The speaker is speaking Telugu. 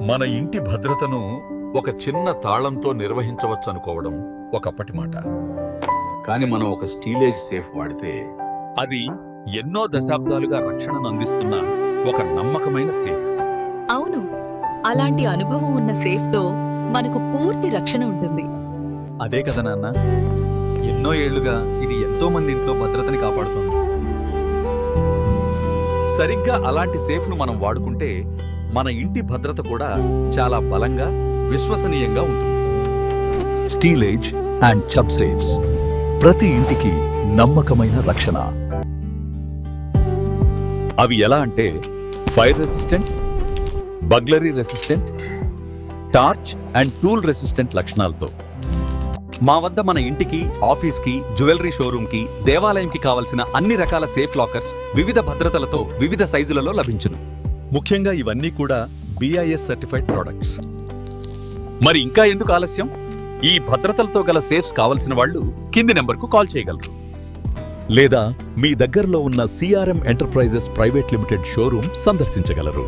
మన ఇంటి భద్రతను ఒక చిన్న తాళంతో నిర్వహించవచ్చనుకోవడం ఒకప్పటి మాట. కానీ మనం ఒక స్టీలేజ్ సేఫ్ వాడితే అది ఎన్నో దశాబ్దాలుగా రక్షణను అందిస్తున్న ఒక నమ్మకమైన సేఫ్. అవును, అలాంటి అనుభవం ఉన్న సేఫ్తో మనకు పూర్తి రక్షణ ఉంటుంది. అదే కదా నాన్న, ఎన్నో ఏళ్లుగా ఇది ఎంతో మంది ఇంట్లో భద్రతని కాపాడుతుంది. సరిగ్గా అలాంటి సేఫ్ను మనం వాడుకుంటే మన ఇంటి భద్రత కూడా చాలా బలంగా, విశ్వసనీయంగా ఉంటుంది. స్టీలేజ్ అండ్ చబ్ సేఫ్స్, ప్రతి ఇంటికి నమ్మకమైన రక్షణ. అవి ఎలా అంటే fire resistant, burglary resistant, torch and tool resistant లక్షణాలతో. మా వద్ద మన ఇంటికి, ఆఫీస్కి, జ్యువెలరీ షోరూమ్కి, దేవాలయంకి కావలసిన అన్ని రకాల సేఫ్ లాకర్స్ వివిధ భద్రతలతో వివిధ సైజులలో లభించును. ముఖ్యంగా ఇవన్నీ కూడా BIS సర్టిఫైడ్ ప్రొడక్ట్స్. మరి ఇంకా ఎందుకు ఆలస్యం? ఈ భద్రతలతో గల సేఫ్స్ కావలసిన వాళ్ళు కింది నెంబర్కు కాల్ చేయగలరు. లేదా మీ దగ్గరలో ఉన్న CRM enterprises private limited showroom సందర్శించగలరు.